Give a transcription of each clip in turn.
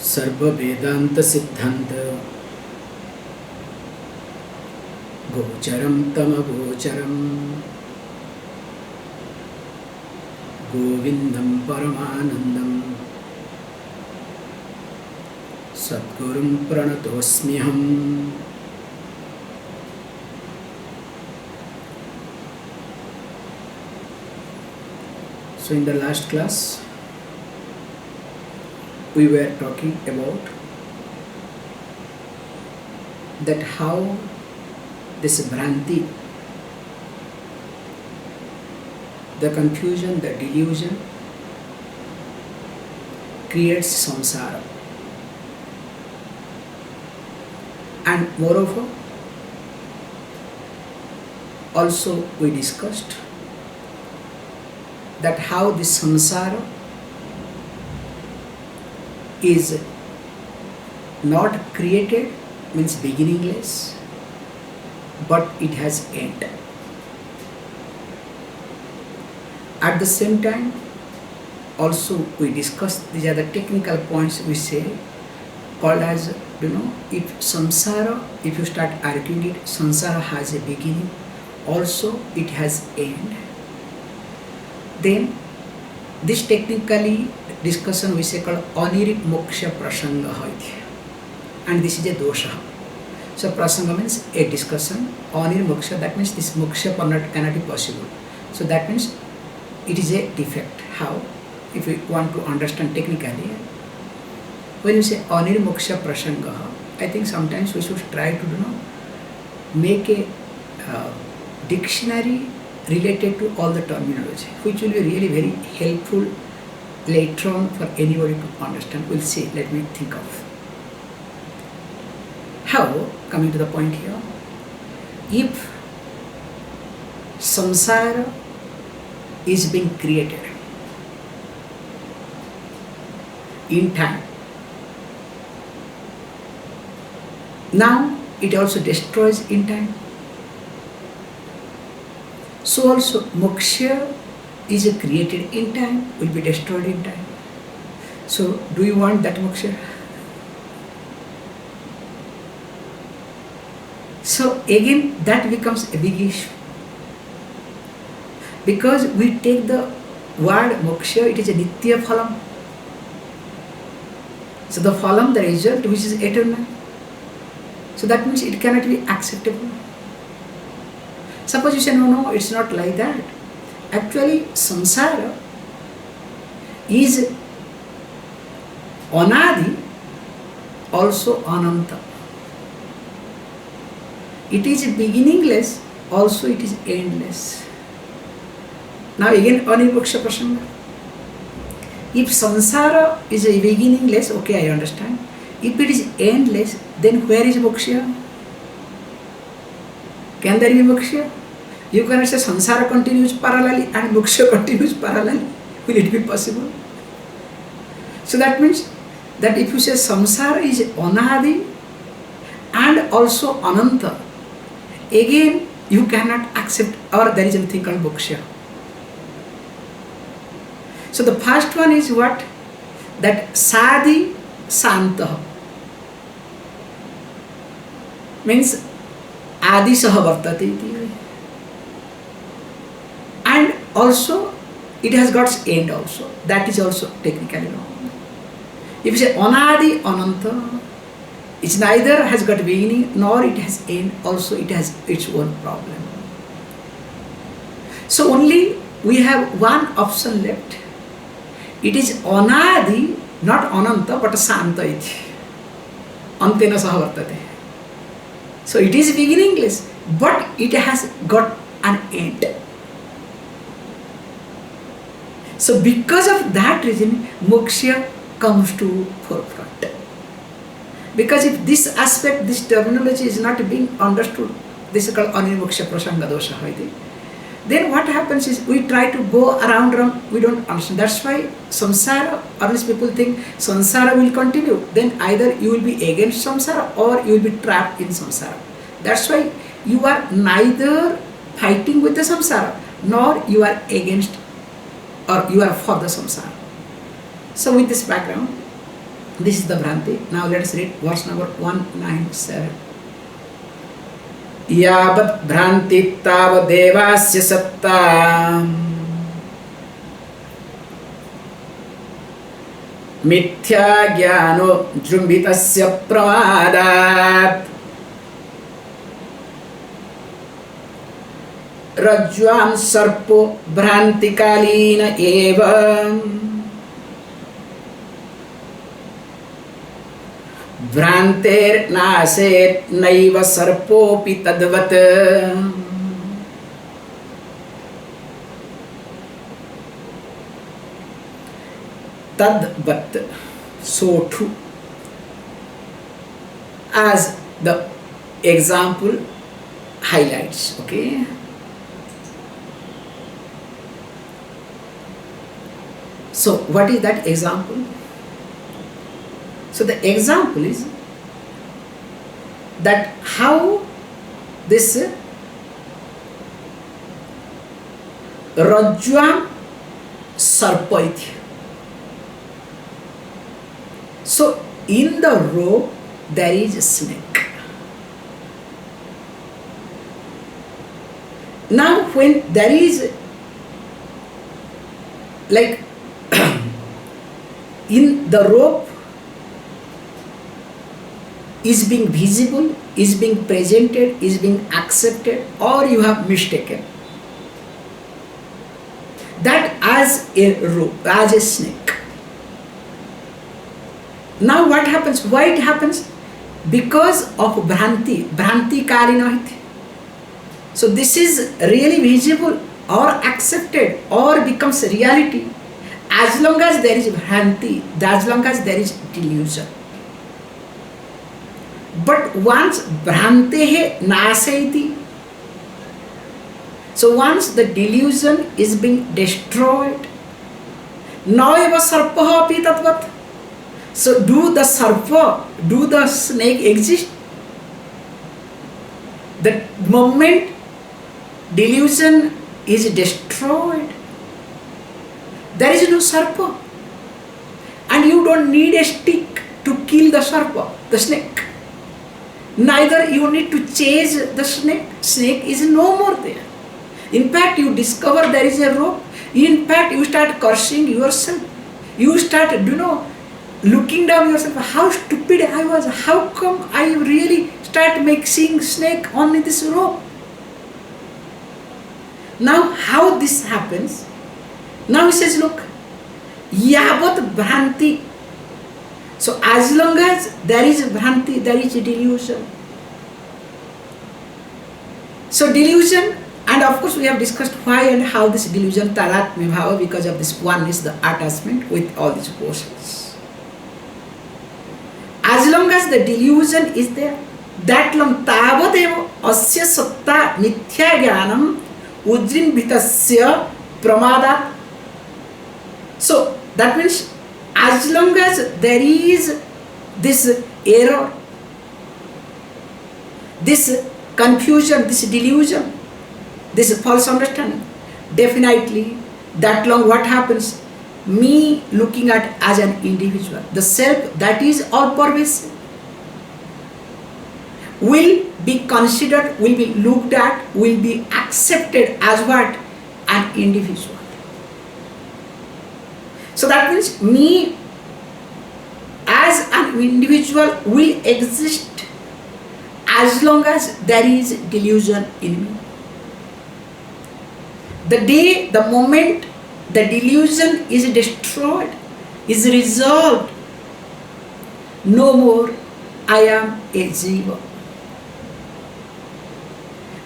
सर्व वेदांत सिद्धांत गोचरम तम गोचरम गोविंदम परमानंदम सद्गुरुं प्रणतोस्म्यहम्. So in the last class we were talking about that how this Bhranti, the confusion, the delusion creates samsara, and moreover also we discussed that how this samsara is not created, means beginningless, but it has end. At the same time also we discussed, these are the technical points we say, called as, if samsara, if you start arguing it, samsara has a beginning, also it has end, then this technically discussion we say called anirik moksha prasanga hoiti, and this is a dosha. So prasanga means a discussion, anir moksha, that means this moksha cannot be possible. So that means it is a defect. How? If we want to understand technically, when you say anir moksha prasanga, I think sometimes we should try to make a dictionary related to all the terminology, which will be really very helpful later on for anybody to understand. We'll see, let me think of. How, coming to the point here, if samsara is being created in time, now it also destroys in time. So also moksha is created in time, will be destroyed in time. So do you want that moksha? So again that becomes a big issue, because we take the word moksha, it is a nitya phalam. So the phalam, the result, which is eternal. So that means it cannot be acceptable. Suppose you say, no, it's not like that. Actually, samsara is anadi, also ananta. It is beginningless, also it is endless. Now again, anirmoksha prasanga. If samsara is beginningless, okay, I understand. If it is endless, then where is moksha? Can there be moksha? You cannot say samsara continues parallelly and moksha continues parallelly. Will it be possible? So that means that if you say samsara is anadi and also ananta, again you cannot accept, or there is something called moksha. So the first one is what? That sadi santa means adi saha vartate iti. And also it has got end also. That is also technically wrong. If you say anadi ananta, it's neither has got beginning nor it has end, also it has its own problem. So only we have one option left. It is anadi, not ananta, but santa iti. Antena saha vartate. So it is beginningless, but it has got an end. So because of that reason, moksha comes to forefront. Because if this aspect, this terminology is not being understood, this is called anirmoksha prasanga dosha, then what happens is we try to go around, we don't understand. That's why samsara, or else people think samsara will continue. Then either you will be against samsara or you will be trapped in samsara. That's why you are neither fighting with the samsara nor you are against or you are for the samsara. So with this background, This is the Bhranti. Now let us read verse number 197. Yavat Bhranti Tavadevasya Satta Mithya Jnano Jumbitasya Pramadat Rajvam Sarpo Bhranti Kalina Eva Vranter naset naiva sarpopi tadvat tadvat, so too, as the example highlights. Okay, so what is that example? So the example is that how this Rajvam Sarpaiti. So in the rope there is a snake. Now when there is like in the rope is being visible, is being presented, is being accepted, or you have mistaken that as a rope, as a snake. Now what happens? Why it happens? Because of Bhranti Kalinahiti. So this is really visible or accepted or becomes reality as long as there is Bhranti, as long as there is delusion. But once Bhrantehe Nasaiti, so once the delusion is being destroyed, Naeva Sarpaha api tatvat. So do the sarpa, do the snake exist? The moment delusion is destroyed, there is no sarpa. And you don't need a stick to kill the sarpa, the snake. Neither you need to chase the snake. Snake is no more there. In fact, you discover there is a rope. In fact, you start cursing yourself. You start, looking down yourself. How stupid I was. How come I really start seeing snake on this rope? Now, how this happens? Now he says, look, Yavat Bhranti. So as long as there is Bhranti, there is delusion. So delusion, and of course we have discussed why and how this delusion taratmya bhava, because of this one is the attachment with all these portions. As long as the delusion is there, that long tavadeva asya satta mithya jnanam ujrinvitasya pramadat. So that means as long as there is this error, this confusion, this delusion, this false understanding, definitely that long what happens? Me looking at as an individual, the self that is all pervasive, will be considered, will be looked at, will be accepted as what? An individual. So that means me as an individual will exist as long as there is delusion in me. The day, the moment the delusion is destroyed, is resolved, no more I am a jiva.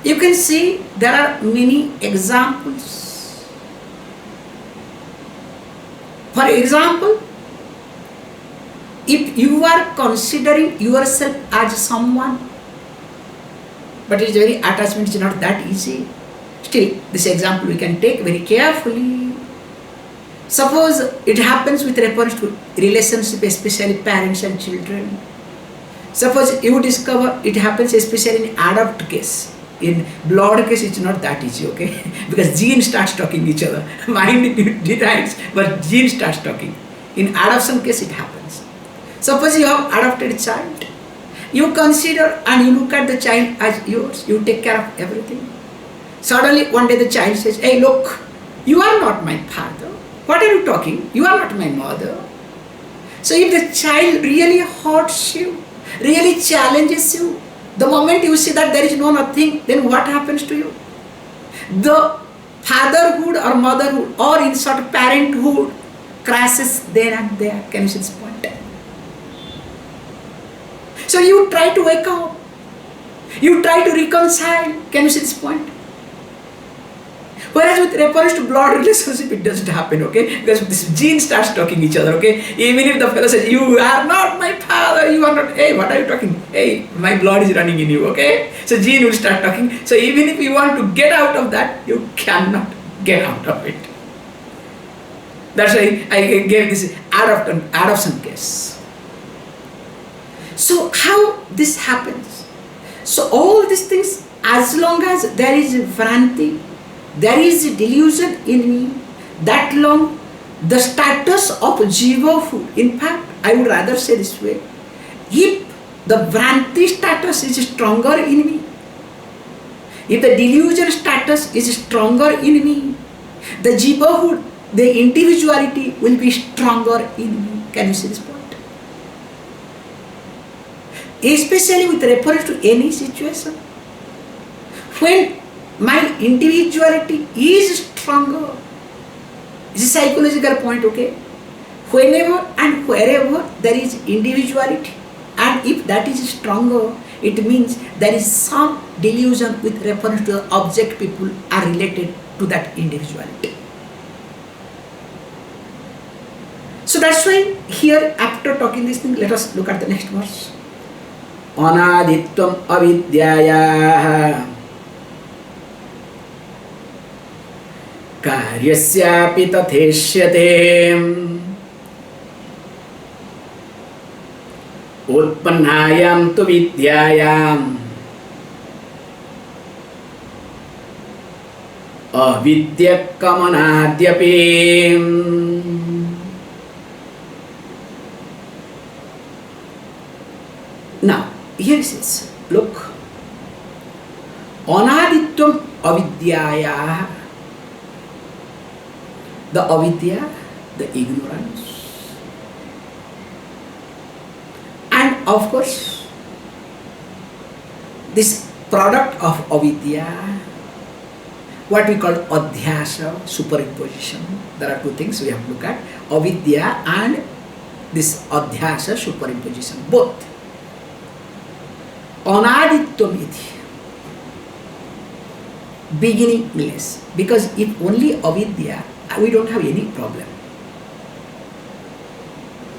You can see there are many examples. For example, if you are considering yourself as someone, but it's very attachment is not that easy. Still, this example we can take very carefully. Suppose it happens with reference to relationship, especially parents and children. Suppose you discover it happens especially in adopt case. In blood case, it's not that easy, okay? Because genes starts talking each other. Mind decides, but gene starts talking. In adoption case, it happens. Suppose you have adopted a child. You consider and you look at the child as yours. You take care of everything. Suddenly one day the child says, hey look, you are not my father. What are you talking? You are not my mother. So if the child really hurts you, really challenges you, the moment you see that there is no nothing, then what happens to you? The fatherhood or motherhood or in sort of parenthood crashes there and there. Can you see this point? So you try to wake up. You try to reconcile. Can you see this point? Whereas with reference to blood relationship, it doesn't happen, okay? Because this gene starts talking each other, okay? Even if the fellow says, you are not my father, you are not, hey, what are you talking? Hey, my blood is running in you, okay? So gene will start talking. So even if you want to get out of that, you cannot get out of it. That's why I gave this adoption case. So how this happens? So all these things, as long as there is Vranti, there is a delusion in me, that long the status of jivahood, in fact, I would rather say this way, if the Vranti status is stronger in me, if the delusion status is stronger in me, the jivahood, the individuality will be stronger in me. Can you see this point? Especially with reference to any situation. When my individuality is stronger, it's a psychological point, okay? Whenever and wherever there is individuality, and if that is stronger, it means there is some delusion with reference to the object people are related to that individuality. So that's why here, after talking this thing, let us look at the next verse. Anaditvam avidyaya karyasyapi tatheshyate utpannayam tu vidyayam avidyakamanadyapim. Now, here it is. Look. Anaditvam avidyaya. The avidya, the ignorance. And of course, this product of avidya, what we call adhyasa, superimposition. There are two things we have to look at. Avidya and this adhyasa, superimposition. Both. Anaditvam iti. Beginningless. Because if only avidya, we don't have any problem.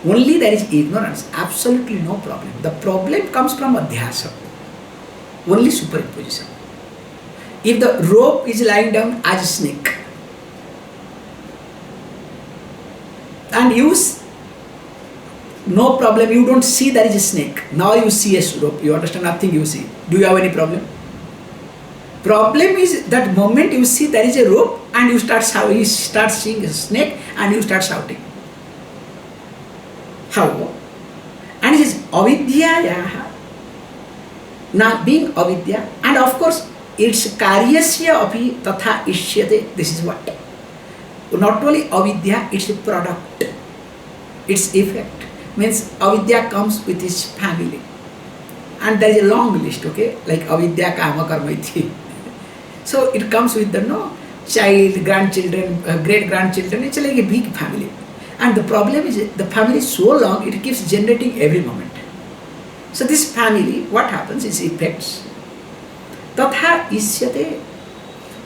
Only there is ignorance, absolutely no problem. The problem comes from adhyasa, only superimposition. If the rope is lying down as a snake, and no problem, you don't see there is a snake. Now you see a rope, you understand nothing you see. Do you have any problem? Problem is that moment you see there is a rope and you start seeing a snake and you start shouting. How? And it is avidya. Now being avidya, and of course it's karyasya api tatha ishyate. This is what? Not only avidya, it's a product. Its effect. Means avidya comes with its family. And there is a long list, okay? Like avidya kama karma iti. So it comes with the child, grandchildren, great-grandchildren. It's like a big family. And the problem is the family is so long, it keeps generating every moment. So this family, what happens is effects. Tatha isyate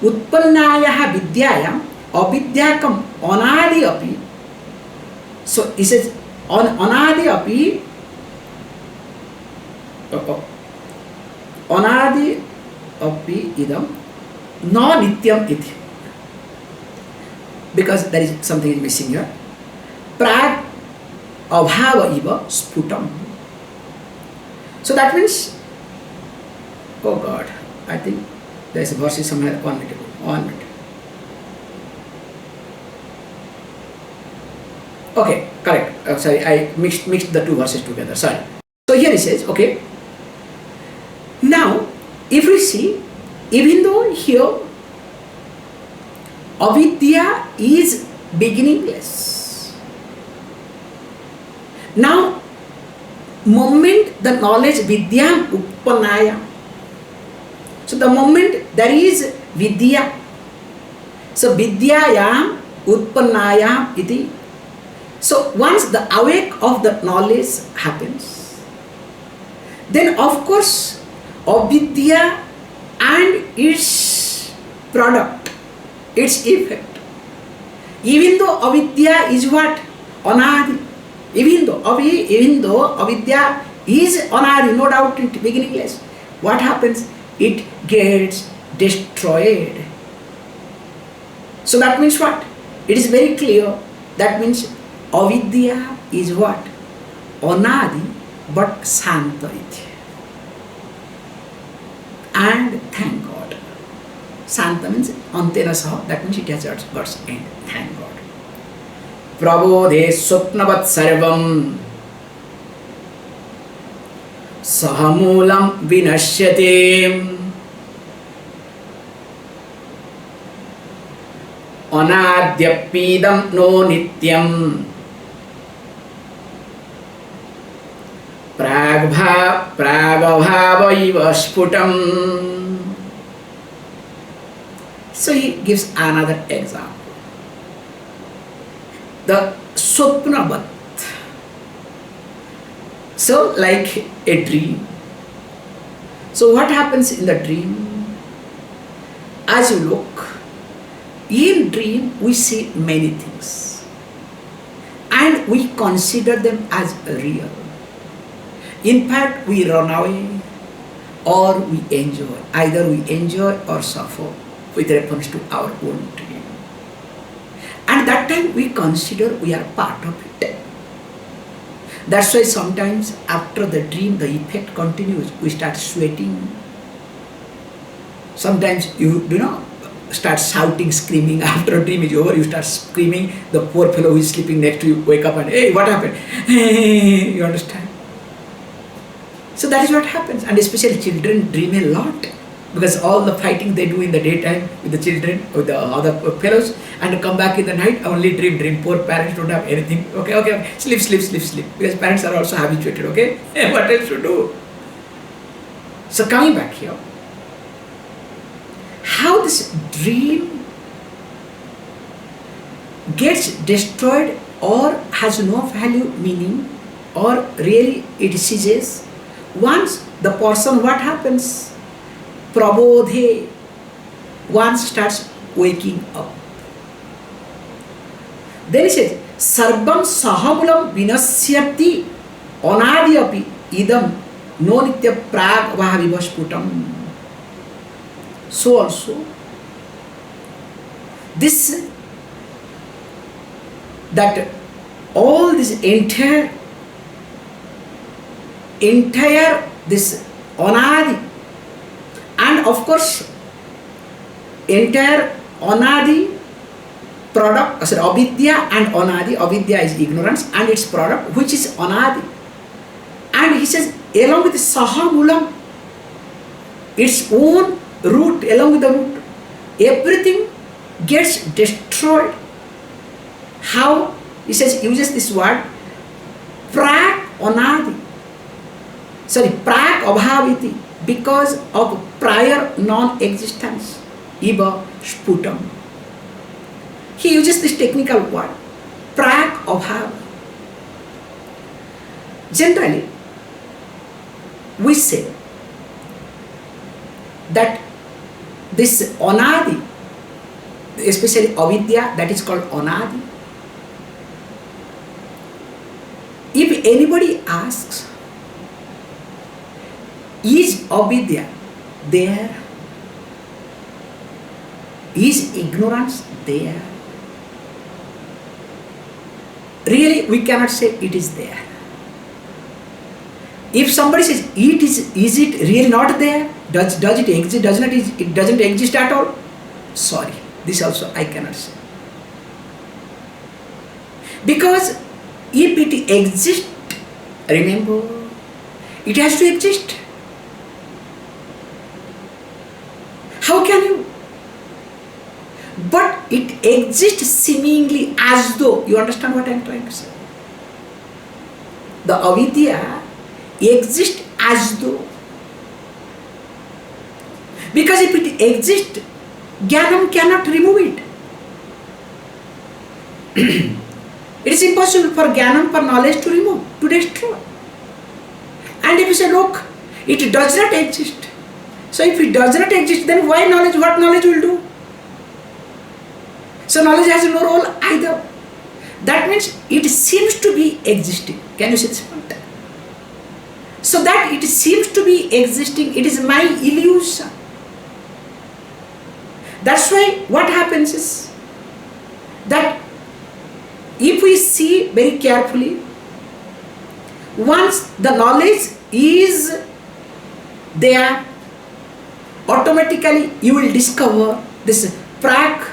utpannayaha vidyayam avidyakam anadi api. So it says anadi api anadi api idam no nityam iti. Because there is something missing here. Prag abhava iva sputam. So that means, oh God, I think there is a verse somewhere. 1 minute. Okay, correct. Sorry, I mixed the two verses together. Sorry. So here he says, okay. Now, if we see, even though here avidya is beginningless. Now, moment the knowledge vidyam uppannaya. So the moment there is vidya, so vidyayam utpannayam iti. So once the awake of the knowledge happens, then of course avidya and its product, its effect, even though avidya is what? Anadi. Even though avidya is anadi, no doubt it beginningless, what happens? It gets destroyed. So that means what? It is very clear. That means avidya is what? Anadi, but Santa iti. And thank God. Santa means antena saha, that means it has God's end. Thank God. Prabodhe swapnavat sarvam sahamulam vinashyate anadyapidam no nityam pragabhavaiva sputam. So he gives another example. The swapnavat. So like a dream. So what happens in the dream? As you look, in dream we see many things and we consider them as real. In fact, we run away or we enjoy. Either we enjoy or suffer with reference to our own dream. And that time we consider we are part of it. That's why sometimes after the dream the effect continues. We start sweating. Sometimes you start shouting, screaming. After a dream is over, you start screaming. The poor fellow who is sleeping next to you wake up and, hey, what happened? Hey, you understand? So that is what happens. And especially children dream a lot, because all the fighting they do in the daytime with the children, with the other fellows, and come back in the night, only dream. Poor parents don't have anything. Okay. Sleep. Because parents are also habituated, okay? What else to do? So coming back here, how this dream gets destroyed or has no value, meaning, or really it ceases. Once the person, what happens? Prabodhe, one starts waking up. Then he says, Sarvam sahamulam vinasyati anadyapi idam no nitya prag vahavivasputam. So also, that all this entire this anadi, and of course entire anadi product, avidya and anadi. Avidya is ignorance and its product, which is anadi. And he says, along with sahamulam, its own root, along with the root, everything gets destroyed. How? He says, uses this word, prag anadi. Prag abhaviti, because of prior non-existence, iva sputam. He uses this technical word, prag abhav. Generally, we say that this anadi, especially avidya, that is called anadi. If anybody asks, is avidya there? Is ignorance there? Really, we cannot say it is there. If somebody says is it really not there? Does it exist? It doesn't exist at all? Sorry, this also I cannot say. Because If it exists, remember, it has to exist. How can you? But it exists seemingly as though, you understand what I am trying to say? The avidya exists as though. Because if it exists, Jnanam cannot remove it. It is impossible for Jnanam, for knowledge to remove, to destroy. And if you say, look, it does not exist. So if it does not exist, then why knowledge? What knowledge will do? So knowledge has no role either. That means it seems to be existing. Can you see this point? So that it seems to be existing, it is my illusion. That's why what happens is that if we see very carefully, once the knowledge is there, automatically you will discover this prak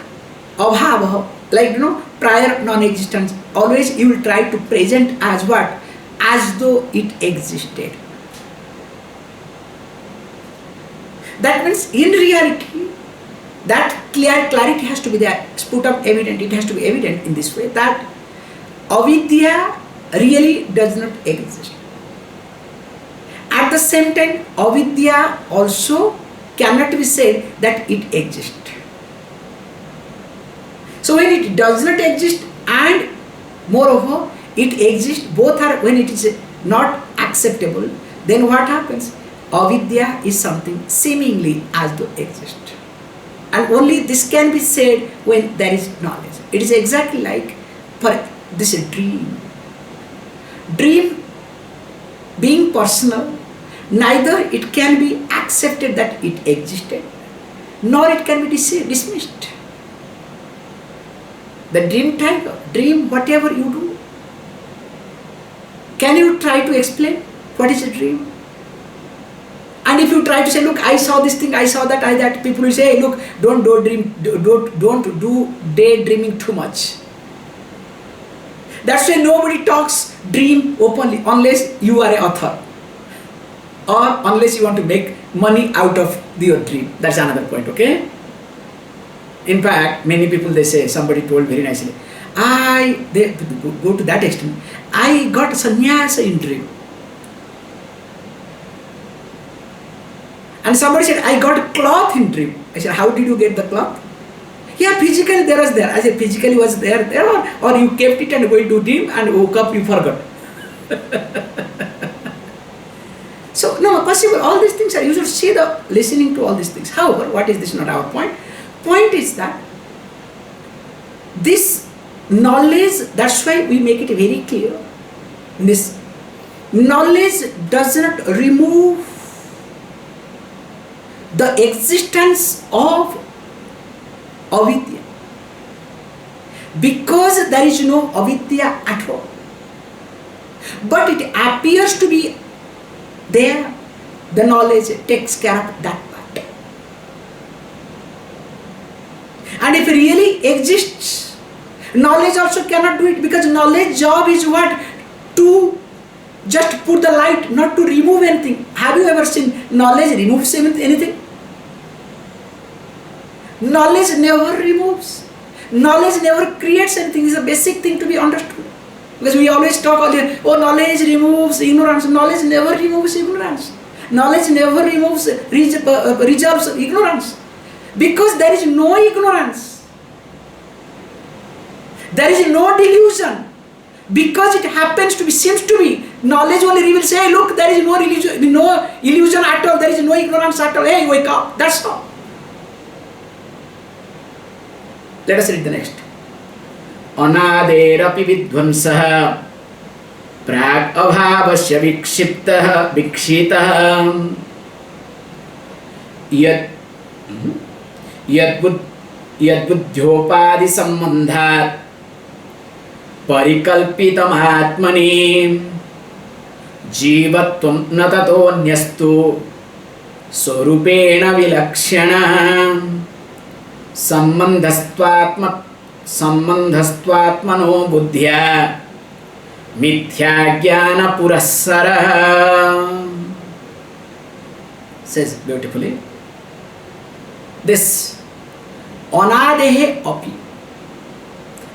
abhava, like prior non-existence. Always you will try to present as what? As though it existed. That means in reality, that clarity has to be there, put up evident, it has to be evident in this way that avidya really does not exist. At the same time, avidya also cannot be said that it exists. So when it does not exist and moreover it exists, both are, when it is not acceptable, then what happens? Avidya is something seemingly as though exists. And only this can be said when there is knowledge. It is exactly like for this dream. Dream being personal, neither it can be accepted that it existed, nor it can be dismissed. The dream tiger, dream whatever you do. Can you try to explain what is a dream? And if you try to say, look, I saw this thing, I saw that, people will say, look, don't do daydreaming too much. That's why nobody talks dream openly unless you are an author or unless you want to make money out of your dream. That's another point, okay? In fact, many people, they say, somebody told very nicely, they go to that extent, I got sannyasa in dream. And somebody said, I got a cloth in dream. I said, how did you get the cloth? Yeah, physically there was there. I said, physically was there or you kept it and went to dream and woke up, you forgot. So, no, possible. All these things are, you should see the listening to all these things. However, what is this? Not our point. Point is that this knowledge, that's why we make it very clear. This knowledge does not remove the existence of avidya, because there is no avidya at all, but it appears to be there. The knowledge takes care of that part, and if it really exists, knowledge also cannot do it, because knowledge job is what? To just put the light, not to remove anything. Have you ever seen knowledge removes anything? Knowledge never removes. Knowledge never creates anything. It's a basic thing to be understood. Because we always talk all the, oh, knowledge removes ignorance. Knowledge never removes ignorance. Knowledge never removes, resolves ignorance. Because there is no ignorance. There is no delusion. Because it happens to be, seems to be, knowledge only reveals, hey, look, there is no illusion at all. There is no ignorance at all. Hey, wake up. That's all. Let us read the next. Anaderapi vidvamsah prag abhavasya vikshiptah vikshitah yad buddhyopadi sambandhat परिकल्पितम् आत्मनि जीवत्वं न ततोऽन्यस्तु स्वरूपेण विलक्षणः सम्बन्धस्त्वात्मनो बुद्ध्या Mithya Jnana Purassara. Says beautifully. This Anadehe Api,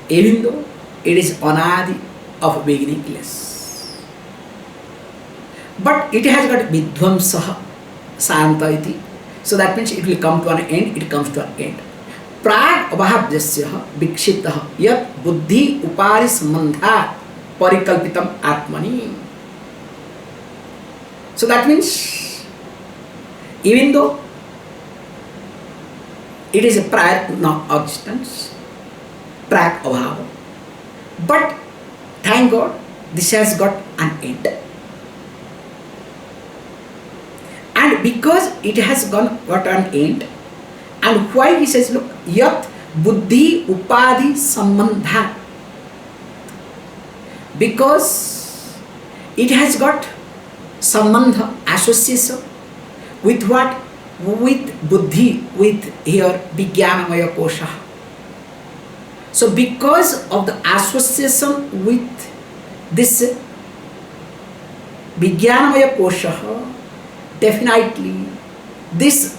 even though it is Anadi of beginningless, but it has got Vidvamsaha Santa iti. So that means it will come to an end, it comes to an end. Prag abhavjasya vikshiptah yat buddhi upari sambandha parikalpitam atmani. So that means even though it is a prior non-existence, prag abhava, but thank God this has got an end. And because it has got an end, and why he says, look, yat buddhi upadhi sambandha, because it has got sambandha, association with what? With buddhi, with here vijnanamaya kosha. So because of the association with this vijnanamaya kosha, definitely this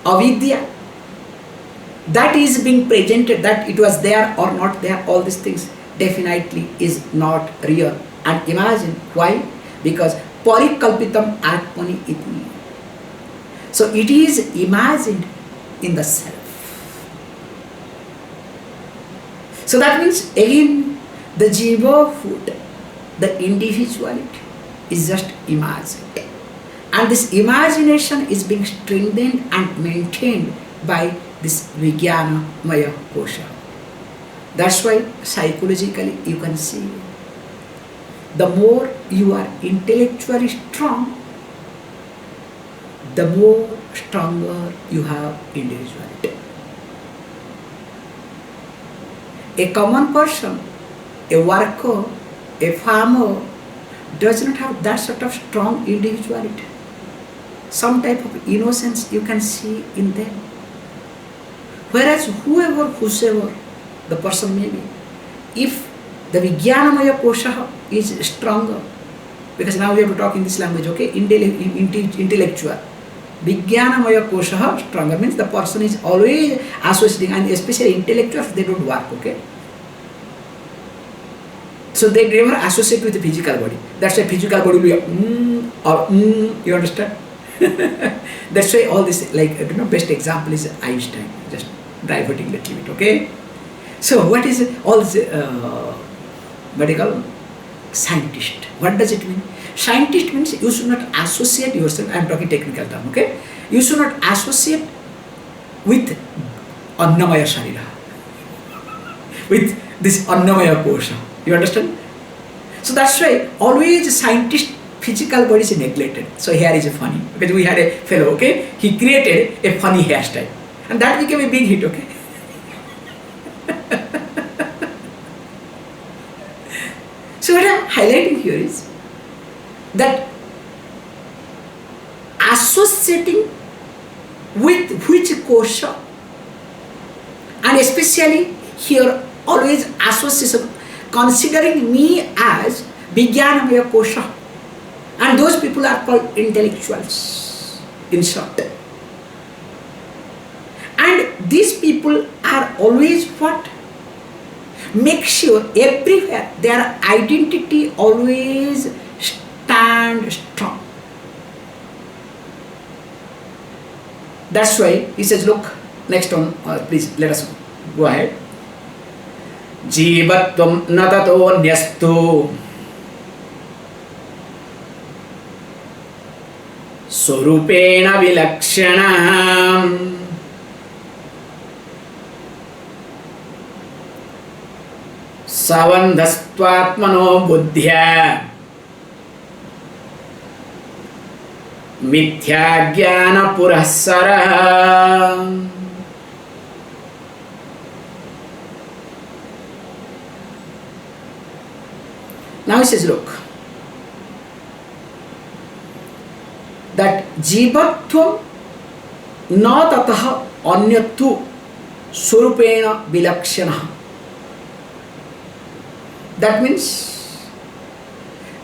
avidya that is being presented, that it was there or not there, all these things definitely is not real. And imagine why? Because parikalpitam atmani iti. So it is imagined in the self. So that means again the jiva food, the individuality is just imagined. And this imagination is being strengthened and maintained by this Vijnana Maya Kosha. That's why psychologically you can see, the more you are intellectually strong, the more stronger you have individuality. A common person, a worker, a farmer does not have that sort of strong individuality. Some type of innocence you can see in them. Whereas whosoever the person may be, if the Vijnanamaya Kosha is stronger, because now we have to talk in this language, okay? Intellectual. Vijnanamaya Kosha stronger means the person is always associating, and especially intellectuals, they don't work, okay? So they never associate with the physical body. That's why physical body will be or you understand? That's why all this, like, best example is Einstein, just diverting a little bit, okay? So what is all this, what do you call scientist? What does it mean? Scientist means you should not associate yourself, I am talking technical term, okay? You should not associate with Annamaya Sharira, with this Annamaya Kosha. You understand? So that's why always scientist physical body is neglected. So here is a funny, because we had a fellow, okay? He created a funny hairstyle, and that became a big hit, okay? So what I am highlighting here is that associating with which kosha, and especially here always association, considering me as Vijnanamaya Kosha, and those people are called intellectuals, in short. And these people are always what? Make sure everywhere their identity always stand strong. That's why he says, look, next one, please let us go ahead. Jivatvam natato nyastu surupena vilakshanam savandhastvatmano buddhya mithya jnana purassara. Now he says, look, that jivatvam na tataha anyatu surupena vilakshana. That means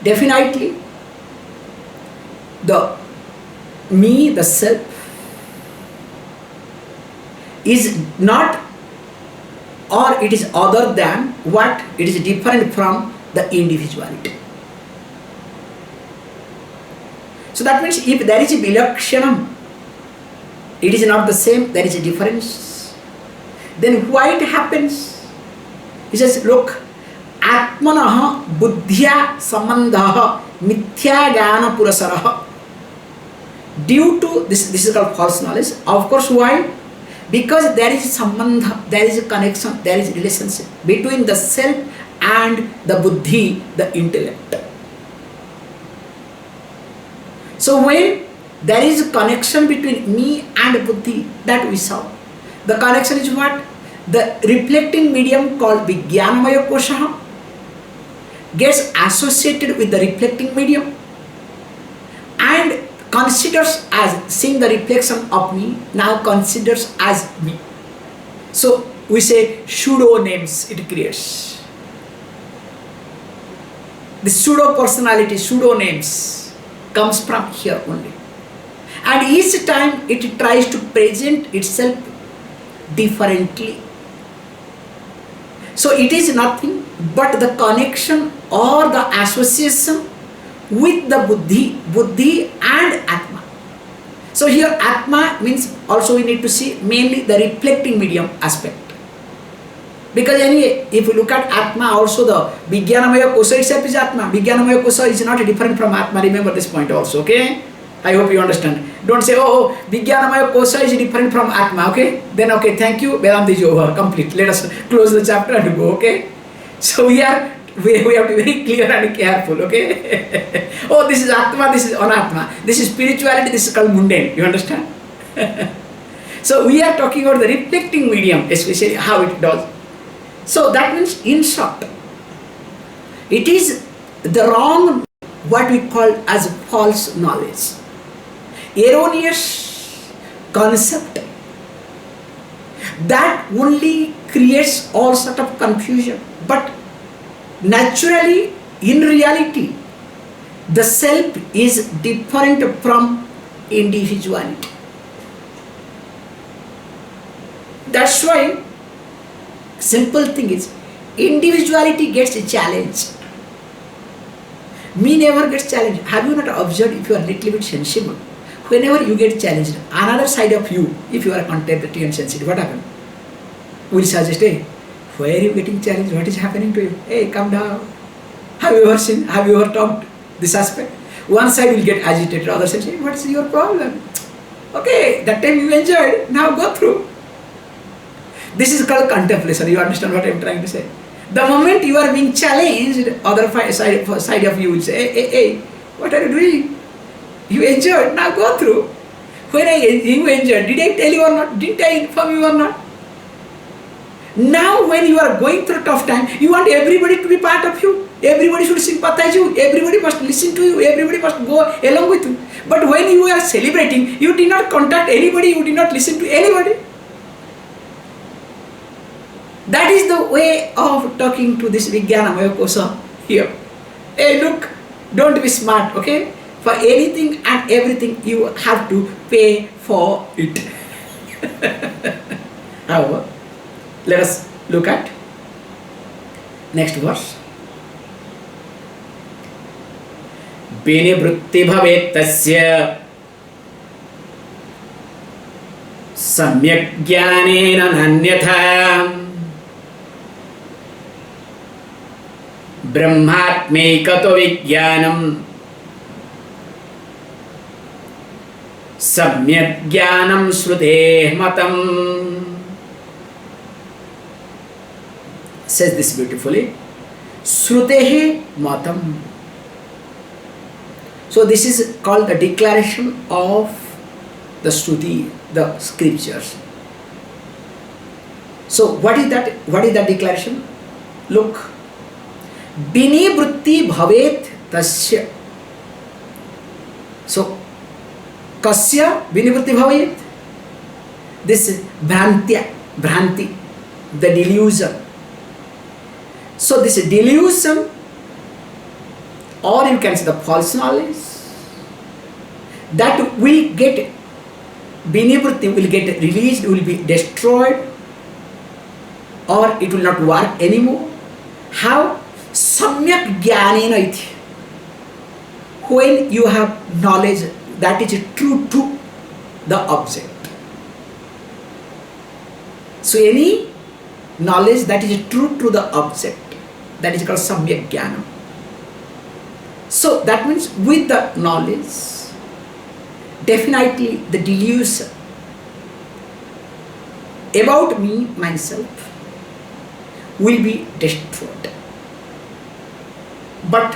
definitely the me, the self, is not, or it is other than what? It is different from the individuality. So that means if there is a vilakshanam, it is not the same, there is a difference. Then why it happens? He says, look, atmanaha buddhya sambandha mithya jnana purasaraha. Due to this is called false knowledge. Of course, why? Because there is sambandha, there is a connection, there is a relationship between the self and the buddhi, the intellect. So when there is a connection between me and buddhi, that we saw. The connection is what? The reflecting medium called Vijnanamaya Kosha gets associated with the reflecting medium and considers as seeing the reflection of me, now considers as me. So we say pseudo names it creates. The pseudo personality, pseudo names comes from here only. And each time it tries to present itself differently. So it is nothing but the connection or the association with the buddhi and atma. So here atma means also we need to see mainly the reflecting medium aspect. Because anyway, if you look at atma, also the Vijnanamaya Kosa itself is atma. Vijnanamaya Kosa is not different from atma. Remember this point also, okay? I hope you understand. Don't say, oh, Vijnanamaya Kosa is different from atma, okay? Then okay, thank you, Vedanta is over, complete. Let us close the chapter and go, okay? So we have to be very clear and careful, okay? Oh, this is atma, this is anatma. This is spirituality, this is called mundane. You understand? So we are talking about the reflecting medium, especially how it does. So that means, in short, it is the wrong, what we call as false knowledge, erroneous concept that only creates all sort of confusion. But naturally, in reality, the self is different from individuality. That's why simple thing is individuality gets challenged. Me never gets challenged. Have you not observed, if you are a little bit sensible, whenever you get challenged, another side of you, if you are contemplative and sensitive, what happens? Will suggest, hey, why are you getting challenged? What is happening to you? Hey, come down. Have you ever seen, have you ever talked this aspect? One side will get agitated, other side say, what is your problem? Okay, that time you enjoyed, now go through. This is called contemplation. You understand what I am trying to say? The moment you are being challenged, other side of you will say, hey, what are you doing? You enjoyed, now go through. When you enjoyed, did I tell you or not? Didn't I inform you or not? Now when you are going through tough time, you want everybody to be part of you. Everybody should sympathize you. Everybody must listen to you. Everybody must go along with you. But when you are celebrating, you did not contact anybody. You did not listen to anybody. That is the way of talking to this Vijnanamaya Kosa here. Hey, look, don't be smart, okay? For anything and everything, you have to pay for it. However, let us look at next verse. Vinivrutti bhavet tasya samyak jnanena nanyatha brahmatmekato vijnanam samyak jnanam shruteh matam. Says this beautifully, shruteh matam. So this is called the declaration of the Shruti, the scriptures. So what is that? What is that declaration? Look, vinivrutti bhavet tasya. So kasya vinivrutti bhavet? This bhranti, the delusion. So this delusion, or you can say the false knowledge, that will get, Vinivritti will get released, will be destroyed, or it will not work anymore. How? Samyak jnanena iti. When you have knowledge that is true to the object. So any knowledge that is true to the object, that is called samyak jnana. So that means with the knowledge, definitely the delusion about me, myself, will be destroyed. But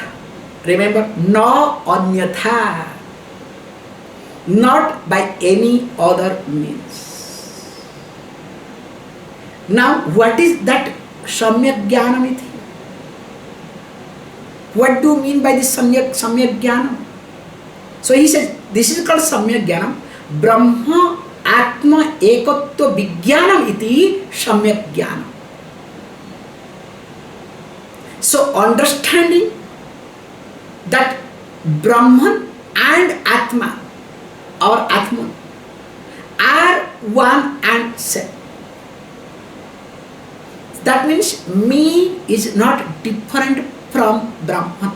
remember, no anyatha, not by any other means. Now, what is that samyak jnanam iti? What do you mean by this samyak jnanam? So he says, this is called samyak jnanam. Brahma atma ekatva vijnanam iti samyak jnanam. So understanding that Brahman and Atma or Atman are one and same. That means me is not different from Brahman.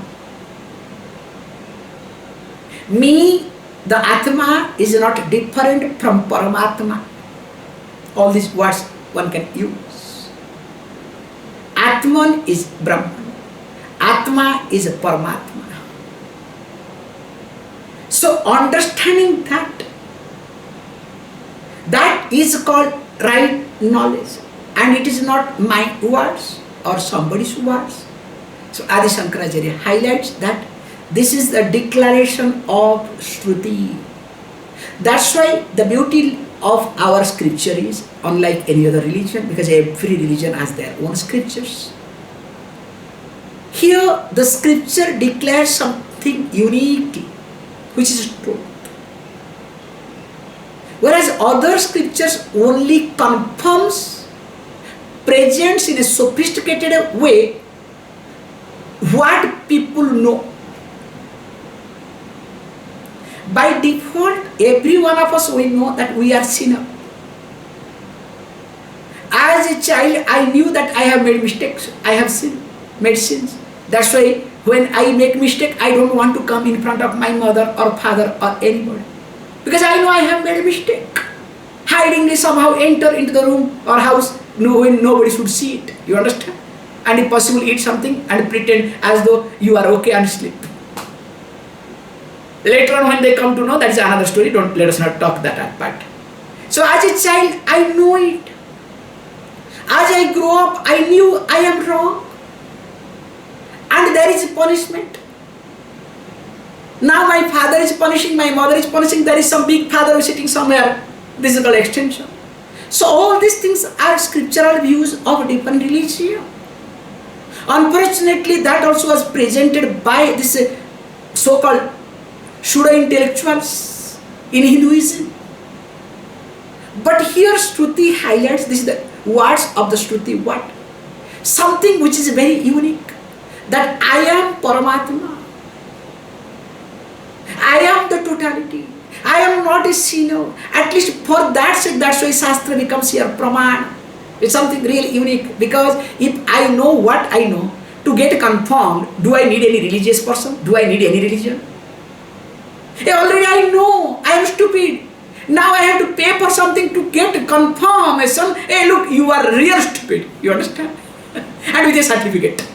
Me, the Atma, is not different from Paramatma. All these words one can use. Atman is Brahman. Atma is Paramatma. So understanding that is called right knowledge, and it is not my words or somebody's words. So Adi Shankaracharya highlights that this is the declaration of Shruti. That's why the beauty of our scripture is unlike any other religion, because every religion has their own scriptures. Here the scripture declares something unique, which is truth. Whereas other scriptures only confirms, presents in a sophisticated way what people know. By default, every one of us will know that we are sinner. As a child, I knew that I have made mistakes. I have made sins. That's why when I make mistake, I don't want to come in front of my mother or father or anybody. Because I know I have made a mistake. Hidingly somehow enter into the room or house when nobody should see it. You understand? And if possible, eat something and pretend as though you are okay and sleep. Later on when they come to know, that is another story. Let us not talk that part. So as a child, I know it. As I grow up, I knew I am wrong. And there is punishment. Now my father is punishing, my mother is punishing, there is some big father sitting somewhere. This is called extension. So all these things are scriptural views of different religion. Unfortunately, that also was presented by this so-called pseudo-intellectuals in Hinduism. But here Shruti highlights, this is the words of the Shruti, what? Something which is very unique. That I am Paramatma. I am the totality. I am not a sinner. At least for that sake, that's why Shastra becomes here Pramana. It's something really unique, because if I know what I know, to get confirmed, do I need any religious person? Do I need any religion? Hey, already I know I am stupid. Now I have to pay for something to get confirmation. Hey, look, you are real stupid. You understand? And with a certificate.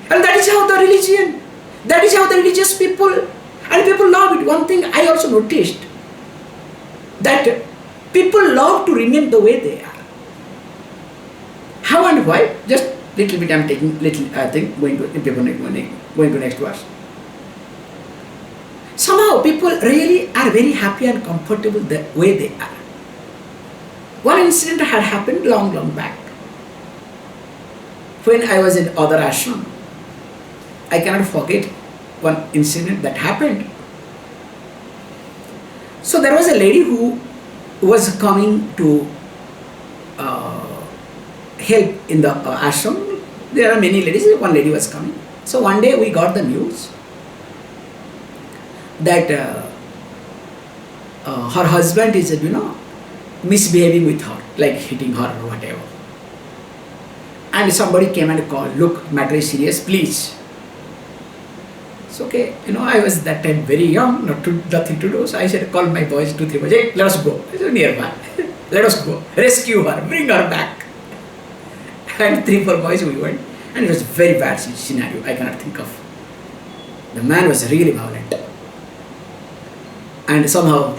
And that is how the religion, that is how the religious people, and people love it. One thing I also noticed, that people love to remain the way they are. How and why? Just little bit I am taking, I think, going to next verse. Somehow people really are very happy and comfortable the way they are. One incident had happened long back. When I was in other ashram, I cannot forget one incident that happened. So there was a lady who was coming to help in the ashram. There are many ladies. One lady was coming. So one day we got the news that her husband is, misbehaving with her, like hitting her or whatever. And somebody came and called, look, matter is serious, please. It's okay. I was that time very young, nothing to do. So I said, call my boys, 2, 3 boys, hey, let us go. I said, nearby. Let us go. Rescue her, bring her back. And 3, 4 boys we went. And it was a very bad scenario, I cannot think of. The man was really violent. And somehow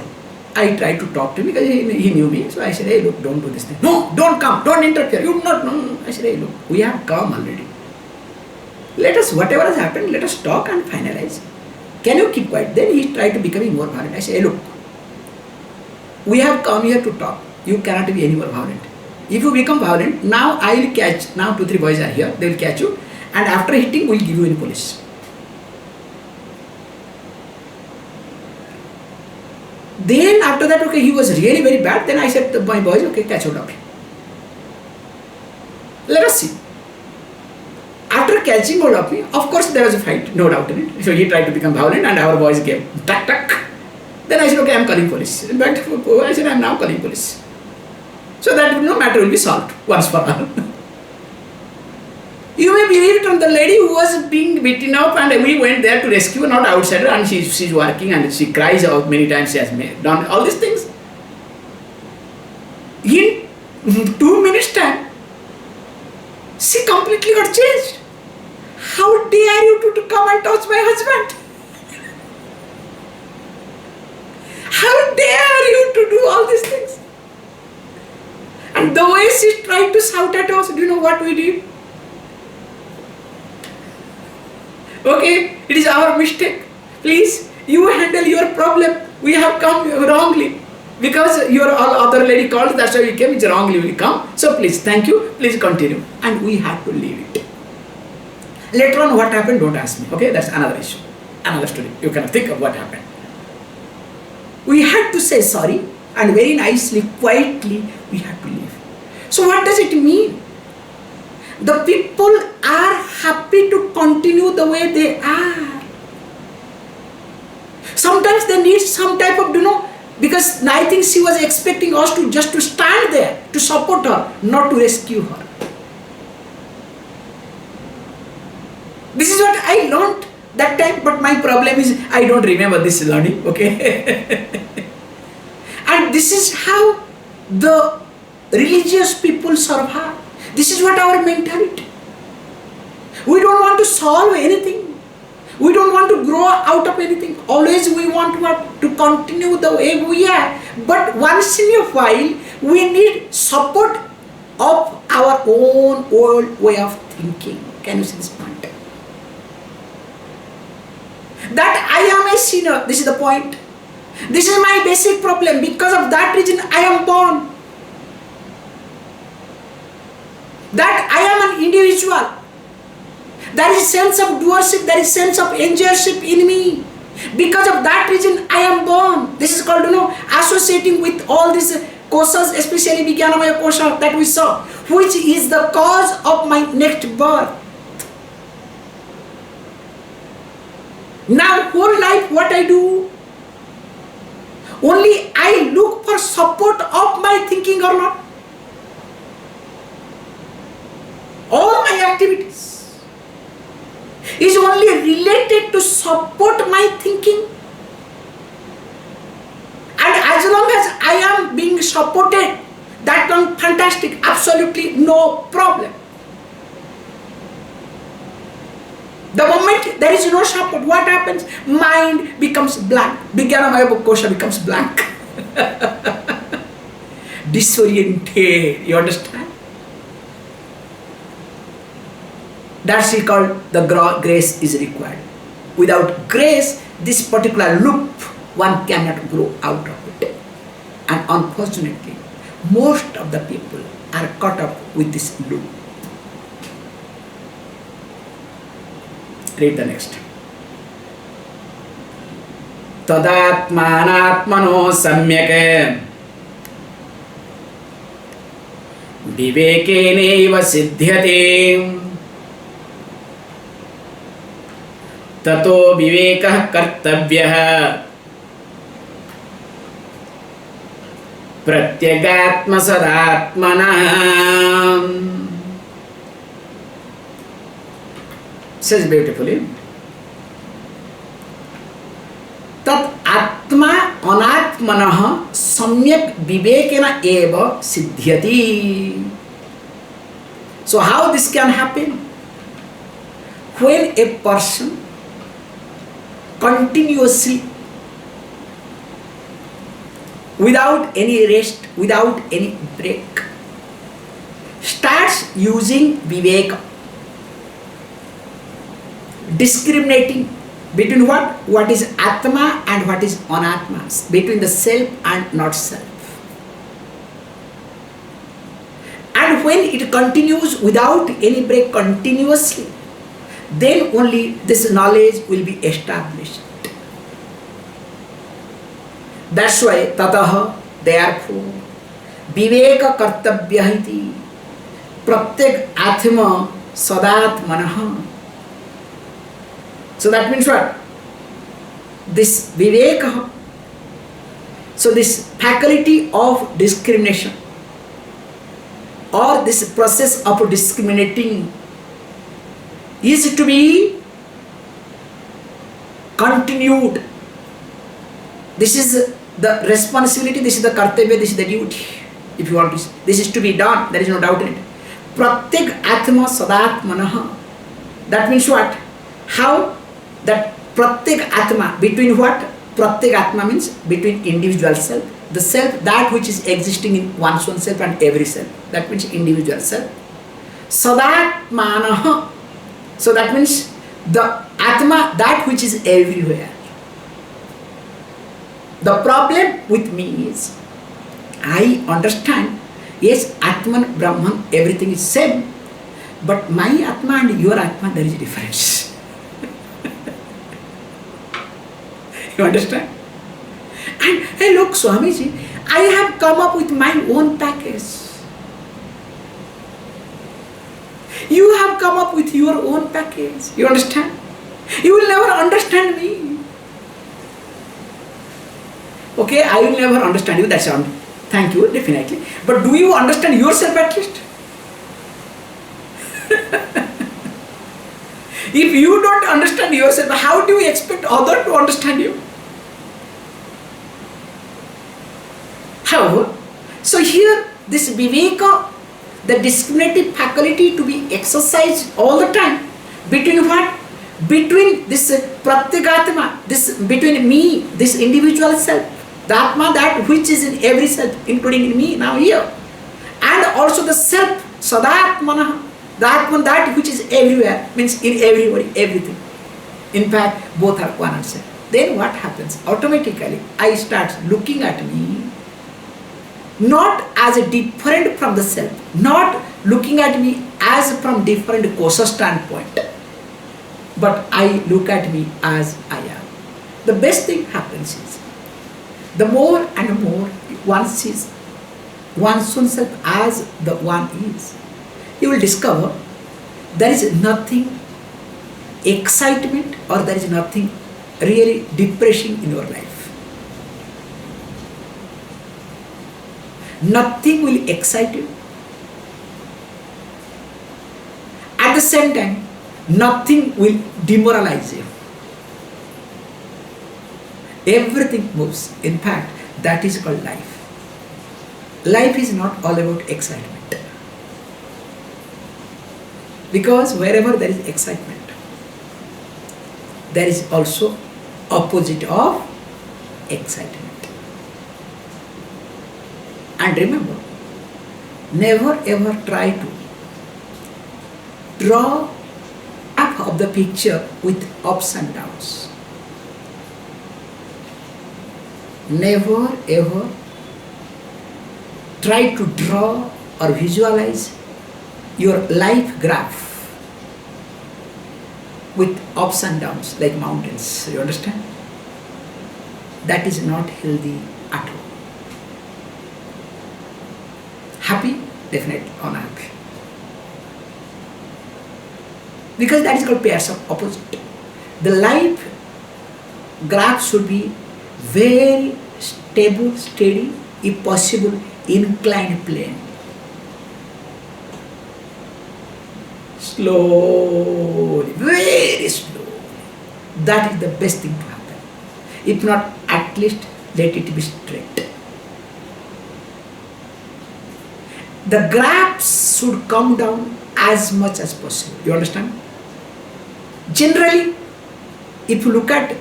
I tried to talk to him because he knew me. So I said, hey, look, don't do this thing. No, don't come, don't interfere. You not, no. I said, hey, look, we have come already. Let us, whatever has happened, let us talk and finalize. Can you keep quiet? Then he tried to become more violent. I said, hey, look, we have come here to talk. You cannot be any more violent. If you become violent, now I will catch. Now 2, 3 boys are here. They will catch you. And after hitting, we will give you in police. Then after that, okay, he was really very bad. Then I said to my boys, okay, catch hold of him. Let us see. After catching hold of me, of course there was a fight, no doubt in it. So he tried to become violent and our boys came. Tuck, tuck. Then I said, okay, I am calling police. In fact, I said, I am now calling police. So that no matter will be solved once for all. You may believe it, on the lady who was being beaten up, and we went there to rescue, not outsider, and she's working and she cries out many times. She has done all these things. In 2 minutes time, she completely got changed. How dare you to come and touch my husband? How dare you to do all these things? And the way she tried to shout at us, do you know what we did? Okay, it is our mistake. Please, you handle your problem. We have come wrongly. Because your other lady called, that's why we came, it's wrongly we come. So please, thank you, please continue. And we had to leave it. Later on what happened, don't ask me. Okay, that's another issue. Another story. You can think of what happened. We had to say sorry and very nicely, quietly, we had to leave. So what does it mean? The people are happy to continue the way they are. Sometimes they need some type of, because I think she was expecting us to just to stand there, to support her, not to rescue her. This is what I learned that time, but my problem is I don't remember this learning, okay? And this is how the religious people serve her. This is what our mentality. We don't want to solve anything. We don't want to grow out of anything. Always we want to continue the way we are. But once in a while, we need support of our own old way of thinking. Can you see this point? That I am a sinner. This is the point. This is my basic problem. Because of that reason, I am born. That I am an individual. There is sense of doership, there is sense of enjoyership in me. Because of that reason, I am born. This is called, associating with all these koshas, especially Vijnanamaya kosha that we saw, which is the cause of my next birth. Now, whole life, what I do? Only I look for support of my thinking or not. All my activities is only related to support my thinking. And as long as I am being supported, that one fantastic, absolutely no problem. The moment there is no support, what happens? Mind becomes blank. Vijnanamaya kosha becomes blank. Disoriented, you understand? That's called the grace is required. Without grace, this particular loop, one cannot grow out of it. And unfortunately, most of the people are caught up with this loop. Read the next. Tadatmanatmano samyake विवेकेनैव सिद्ध्यते ततो विवेकः कर्तव्यः प्रत्यगात्मसदात्मनः. Says beautifully, तत् आत्मा अनात्मनः सम्यक् विवेकेन एव सिद्ध्यति. So how this can happen? When a person continuously, without any rest, without any break, starts using viveka, discriminating between what is atma and what is anatma, between the self and not self. And when it continues without any break continuously, then only this knowledge will be established. That's why tataha, therefore, viveka kartabhyah iti pratyak atma sadatmanah. So that means what? This viveka, so this faculty of discrimination or this process of discriminating is to be continued. This is the responsibility, this is the kartavya, this is the duty. If you want to, this is to be done, there is no doubt in it. Pratyak atma sadatmanah. That means what? How? That pratyak atma, between what? Pratyak atma means between individual self, the self that which is existing in one's own self and every self. That means individual self. Sadatmanah. So that means the atma, that which is everywhere. The problem with me is, I understand, yes, Atman, Brahman, everything is same, but my Atma and your Atma, there is a difference. You understand? And hey, look, Swamiji, I have come up with my own package. You have come up with your own package. You understand? You will never understand me. Okay, I will never understand you, that's all. Thank you, definitely. But do you understand yourself at least? If you don't understand yourself, how do you expect others to understand you? However, so here this viveka, the discriminative faculty to be exercised all the time, between what? Between this pratyagatma, this between me, this individual self, the atma, that which is in every self, including in me now here, and also the self, sadatmana, the atman, that which is everywhere, means in everybody, everything. In fact, both are one and same. Then what happens? Automatically, I start looking at me not as a different from the self, not looking at me as from different kosha standpoint, but I look at me as I am. The best thing happens is, the more and more one sees one's own self as the one is, you will discover there is nothing excitement or there is nothing really depressing in your life. Nothing will excite you. At the same time, nothing will demoralize you. Everything moves. In fact, that is called life. Life is not all about excitement. Because wherever there is excitement, there is also opposite of excitement. And remember, never ever try to draw up of the picture with ups and downs. Never ever try to draw or visualize your life graph with ups and downs like mountains. You understand? That is not healthy at all. Happy, definitely on earth. Because that is called pairs of opposite. The life graph should be very stable, steady, if possible, inclined plane. Slowly, very slowly. That is the best thing to happen. If not, at least let it be straight. The graphs should come down as much as possible. You understand? Generally, if you look at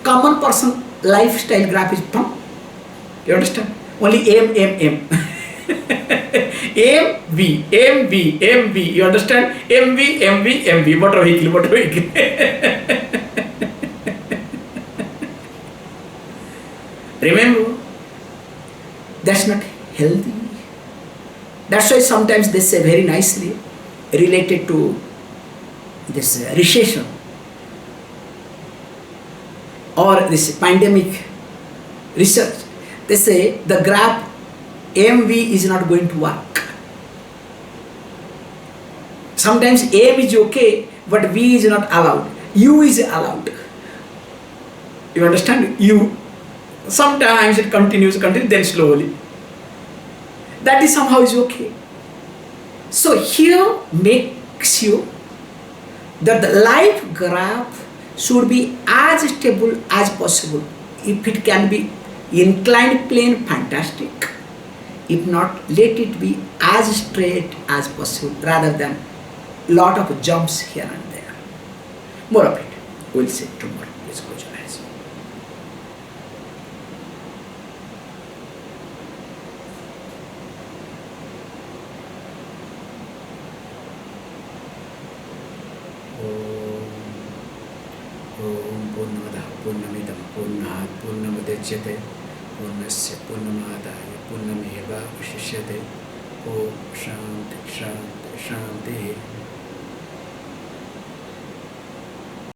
common person lifestyle graph is pump. You understand? Only M. MV. You understand? MV. Motor vehicle. Remember, that's not healthy. That's why sometimes they say very nicely related to this recession or this pandemic research. They say the graph MV is not going to work. Sometimes M is okay, but V is not allowed. U is allowed. You understand? U. Sometimes it continues, then slowly. That is somehow is okay. So here makes you that the life graph should be as stable as possible. If it can be inclined plane, fantastic. If not, let it be as straight as possible rather than lot of jumps here and there. More of it we'll see tomorrow. Please close your eyes. Om Purnamadaha Purnamidam Purnat Purnamadachyate Purnasya Purnamadaya Purnameva Vashishyate Om Shanti Shanti Shanti.